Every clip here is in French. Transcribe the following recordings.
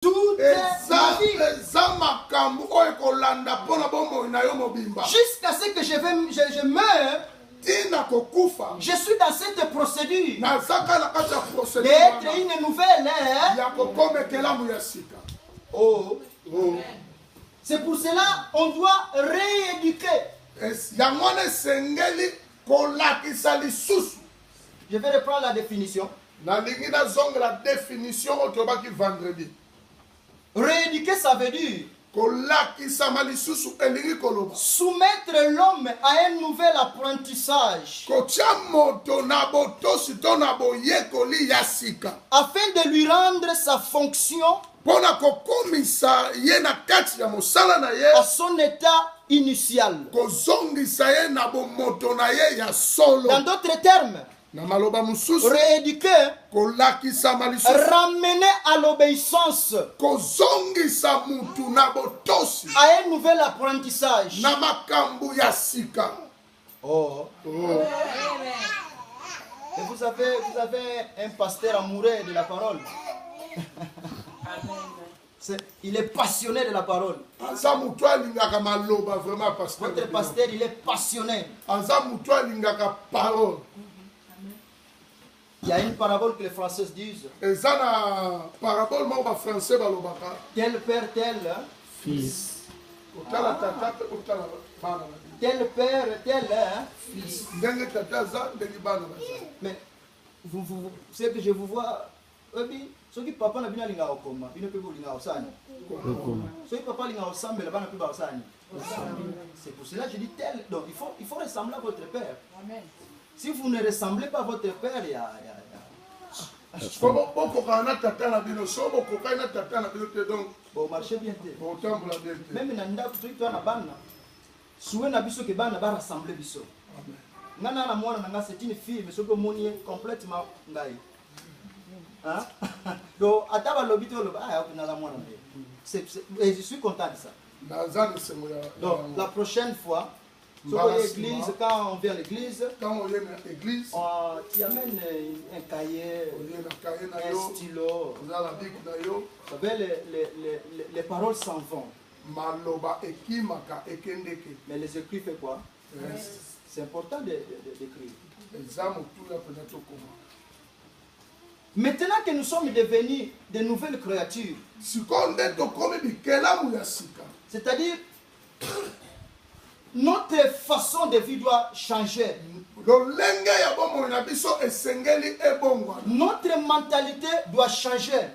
toute ma vie. Jusqu'à ce que je meure, je suis dans cette procédure d'être une nouvelle ère. Oh. C'est pour cela qu'on doit rééduquer. Je vais reprendre la définition. Rééduquer, ça veut dire soumettre l'homme à un nouvel apprentissage afin de lui rendre sa fonction à son état initial. Dans d'autres termes, rééduquer, ramener à l'obéissance, à un nouvel apprentissage. Oh. Et vous avez un pasteur amoureux de la parole. Il est passionné de la parole. Votre pasteur, il est passionné. Il y a une parabole que les Français disent. Tel père, tel fils. Tel père, tel fils. Mais vous savez que je vous vois. Ce qui papa n'a pas linga okoma, il ne peut pas linga osani. Ce qui papa linga osambe, la bana peut pas osani. C'est pour cela que je dis tel. Donc il faut ressembler à votre père. Amen. Si vous ne ressemblez pas à votre père, il y a. Bon, marchez bien. Même dans tu as la bana. Souhait n'a biso que bana va rassembler biso. Nana la moine nanga c'est une fille, mais ce que monier complètement ngai. Hein? Donc ataba lobito loba ah nana moine. Et je suis content de ça. Donc la prochaine fois. Quand on vient à l'église, tu amènes un cahier, un stylo. Vous savez, les paroles s'en vont. Mais les écrits font quoi? C'est important d'écrire. Maintenant que nous sommes devenus de nouvelles créatures, c'est-à-dire notre façon de vie doit changer. Notre mentalité doit changer.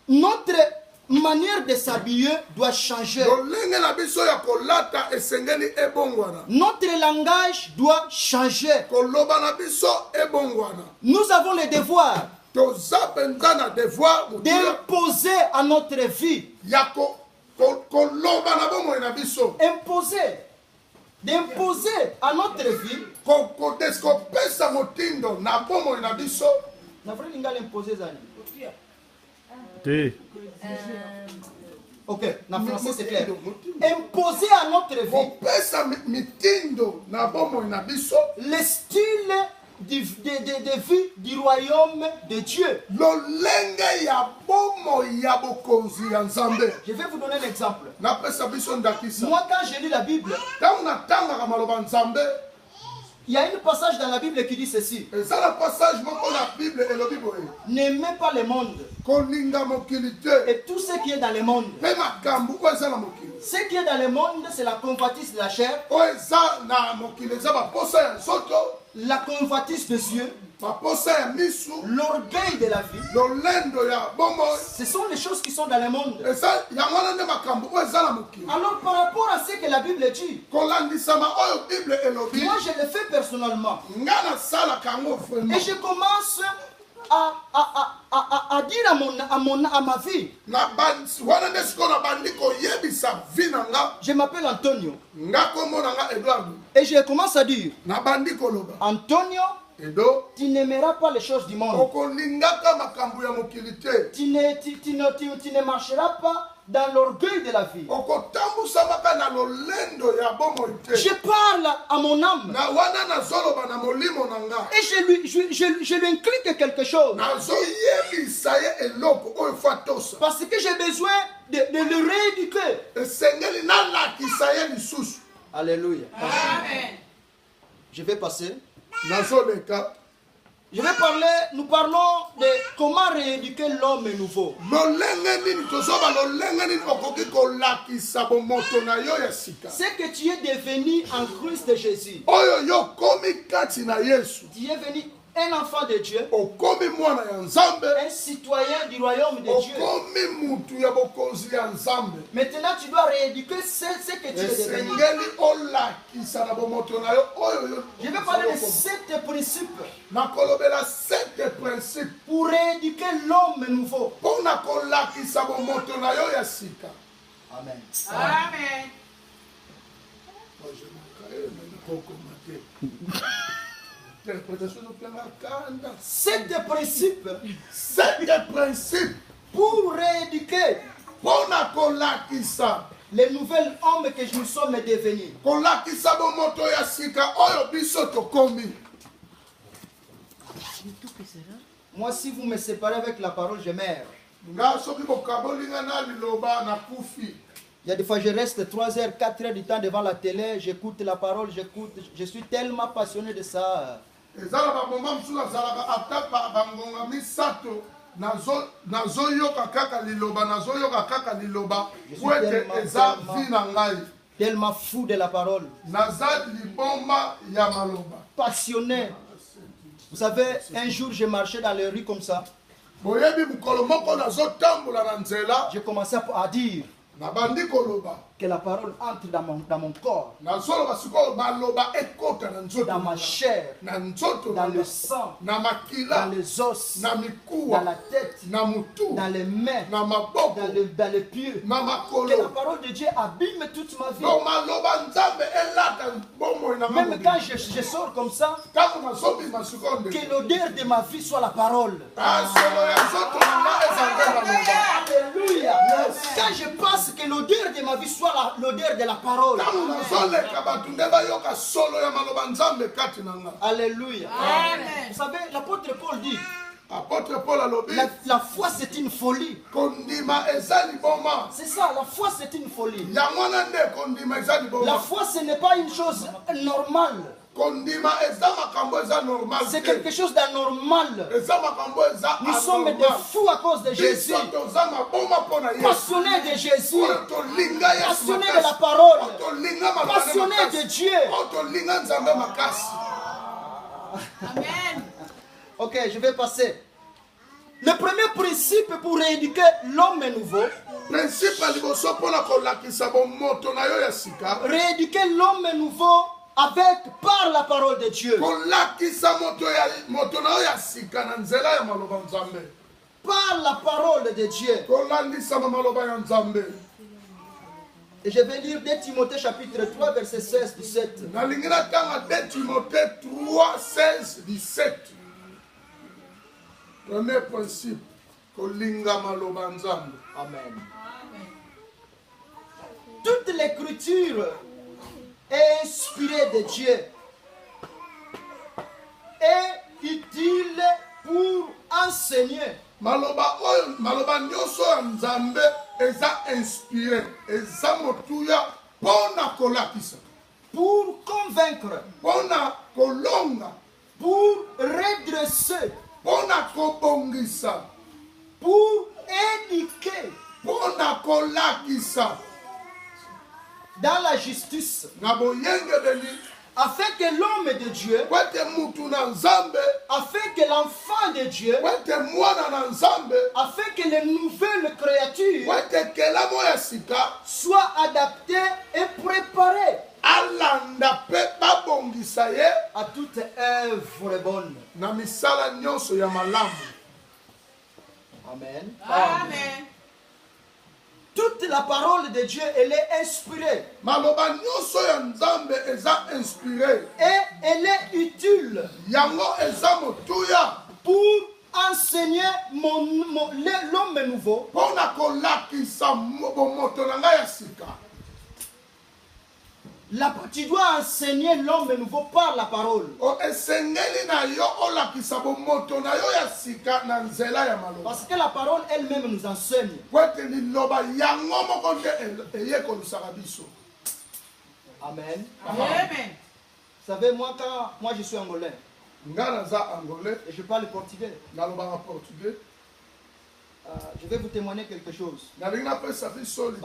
Notre manière de s'habiller doit changer. Notre langage doit changer. Nous avons le devoir d'imposer à notre vie. D'imposer à notre vie. Ok, en français c'est clair. Imposer à notre vie le style de vie du royaume de Dieu. Je vais vous donner un exemple. Moi, quand je lis la Bible, il y a un passage dans la Bible qui dit ceci. N'aimez pas le monde et tout ce qui est dans le monde. Ce qui est dans le monde, c'est la convoitise de la chair, la convoitise des yeux, l'orgueil de la vie. Ce sont les choses qui sont dans le monde. Alors par rapport à ce que la Bible dit, moi je le fais personnellement. Et je commence à dire à ma vie. Je m'appelle Antonio. Et je commence à dire, Antonio, tu n'aimeras pas les choses du monde. Tu ne marcheras pas dans l'orgueil de la vie. Je parle à mon âme. Et je lui inculque quelque chose. Parce que j'ai besoin de le rééduquer. Alléluia. Amen. Je vais passer. Je vais parler, nous parlons de comment rééduquer l'homme nouveau. C'est que tu es devenu en Christ Jésus. Tu es venu un enfant de Dieu, un citoyen du royaume de Dieu. Maintenant, tu dois rééduquer ce que tu es devenu. Je vais parler de 7 principes pour rééduquer l'homme nouveau. Amen. Amen. 7 principes. 7 principes pour rééduquer les nouvelles hommes que nous sommes devenus. Moi, si vous me séparez avec la parole, je meurs. Il y a des fois, je reste 3 heures, 4 heures du temps devant la télé, j'écoute la parole, je suis tellement passionné de ça. Tellement fou de la parole. Passionné. Vous savez, un jour, j'ai marché dans les rues comme ça. J'ai commencé à dire que la parole entre dans mon corps, dans ma chair, dans le sang, dans les os, dans la tête, dans les mains, dans les pieds. Que la parole de Dieu abîme toute ma vie. Même quand je sors comme ça, que l'odeur de ma vie soit la parole. Alléluia. Quand je passe, que l'odeur de ma vie soit l'odeur de la parole. Alléluia. Vous savez, l'apôtre Paul dit, la foi c'est une folie. C'est ça, la foi c'est une folie. La foi ce n'est pas une chose normale. C'est quelque chose d'anormal. Nous sommes des fous à cause de Jésus. Passionnés de Jésus. Passionnés de la parole. Passionnés de Dieu. Amen. Ok, je vais passer. Le premier principe pour rééduquer l'homme nouveau. Rééduquer l'homme nouveau par la parole de Dieu. Par la parole de Dieu. Et je vais lire 2 Timothée chapitre 3 verset 16-17. 2 Timothée 3, 16, 17. Premier principe. Amen. Toute l'écriture est inspirée de Dieu. Est utile pour enseigner. Maloba nyonso ya Nzambe eza inspiré, eza motuya pona kolakisa, pour convaincre, pona kolonga, pour redresser, pona kobongisa, pour éduquer, pona kolakisa dans la justice, na boyenge beli, afin que l'homme de Dieu, afin que l'enfant de Dieu, afin que les nouvelles créatures soient adaptées et préparées à toute œuvre bonne. Amen. Amen. Toute la parole de Dieu, elle est inspirée. Et elle est utile pour enseigner l'homme nouveau. Pona kolakisa moto na ngai ya sika. Tu dois enseigner l'homme nouveau par la parole. Parce que la parole elle-même nous enseigne. Amen. Amen. Vous savez, moi je suis angolais. Et je parle portugais. Je vais vous témoigner quelque chose. Par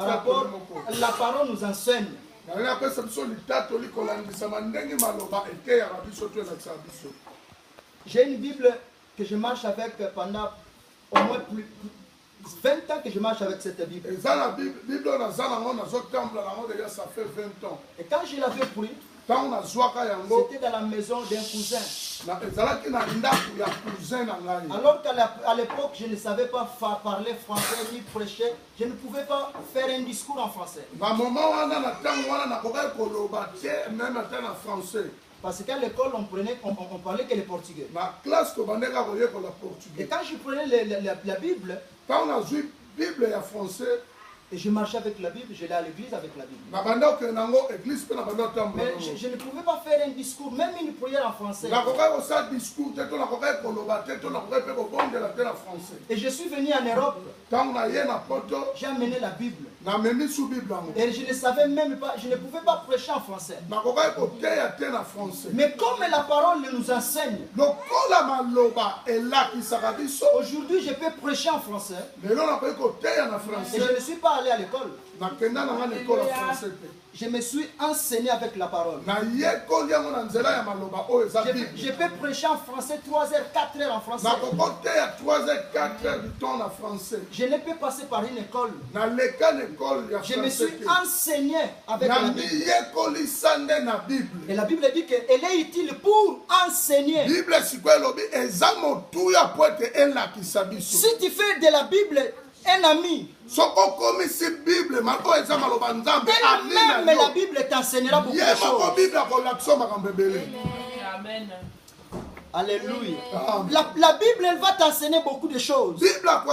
rapport, la parole nous enseigne. J'ai une Bible que je marche avec pendant au moins plus 20 ans que je marche avec cette Bible. Et quand je l'avais pris, c'était dans la maison d'un cousin. Alors qu'à l'époque, je ne savais pas parler français ni prêcher, je ne pouvais pas faire un discours en français. Parce qu'à l'école, on parlait que le portugais. Et quand je prenais la Bible, et je marchais avec la Bible, j'allais à l'église avec la Bible. Mais je ne pouvais pas faire un discours, même une prière en français. Et je suis venu en Europe, j'ai amené la Bible. Et je ne savais même pas, je ne pouvais pas prêcher en français. Mais comme la parole nous enseigne, aujourd'hui je peux prêcher en français. Et je ne suis pas allé à l'école. Je me suis enseigné avec la parole. Je peux prêcher en français 3 heures, 4 heures en français. Je ne peux passer par une école. Je me suis enseigné avec la Bible. Et la Bible dit qu'elle est utile pour enseigner. Si tu fais de la Bible un ami, même la Bible t'enseignera beaucoup de choses. Amen. Alléluia. La Bible, elle va t'enseigner beaucoup de choses. La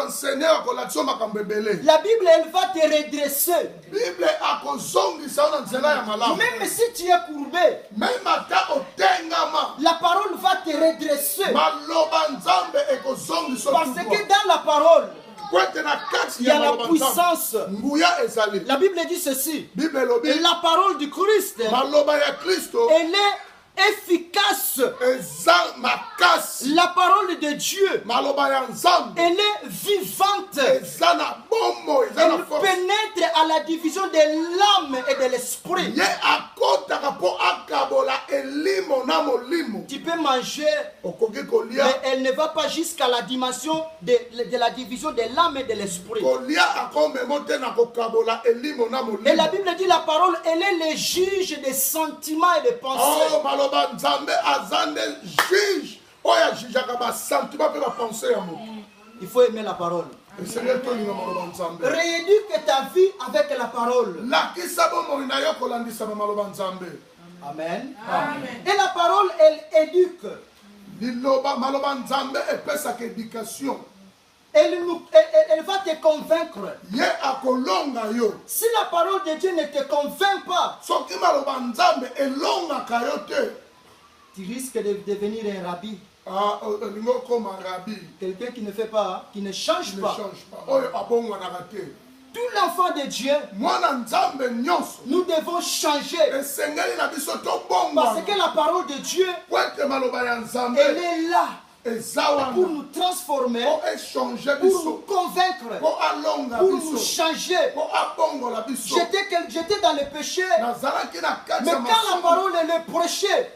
Bible, elle va te redresser. Même si tu es courbé, la parole va te redresser. Parce que dans la parole, il y a la puissance. La Bible dit ceci. La parole du Christ, elle est efficace. La parole de Dieu, elle est vivante. Elle pénètre à la division de l'âme et de l'esprit. Tu peux manger, mais elle ne va pas jusqu'à la dimension de la division de l'âme et de l'esprit. Et la Bible dit la parole, elle est le juge des sentiments et des pensées. Il faut aimer la parole. Rééduque ta vie avec la parole. Amen. Amen. Et la parole, elle éduque. Elle va te convaincre. Si la parole de Dieu ne te convainc pas, tu risques de devenir un rabbi. Quelqu'un qui ne fait pas, qui ne change pas. Tout l'enfant de Dieu, nous devons changer. Parce que la parole de Dieu, elle est là pour nous transformer, pour nous convaincre, pour nous changer. J'étais dans le péché, mais quand la parole est prêchée,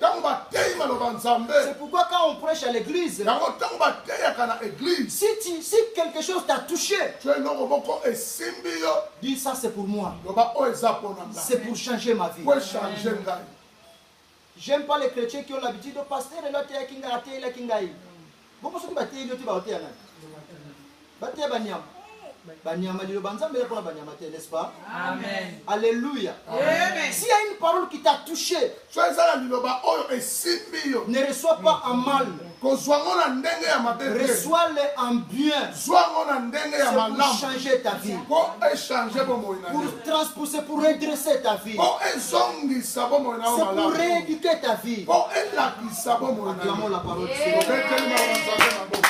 c'est pourquoi quand on prêche à l'église, si quelque chose t'a touché, dis ça c'est pour moi, c'est pour changer ma vie. J'aime pas les chrétiens qui ont l'habitude de pasteur et l'autre est kingaï. Pourquoi est-ce que tu vas te n'est-ce pas? Amen. Alléluia. Amen. S'il y a une parole qui t'a touché, ne reçois pas en mal. kozwango na ndenge ya mabe te. Reçois-les en bien. Zwango na ndenge ya C'est pour malamu. changer ta vie. Po échanger bomoi na yo. Pour transposer, pour redresser ta vie. Po ezongisa bomoi na yo C'est pour malamu. rééduquer ta vie. Po elakisa bomoi na yo. Acclamons la parole du Seigneur. Beteli na Nzambe na mboka.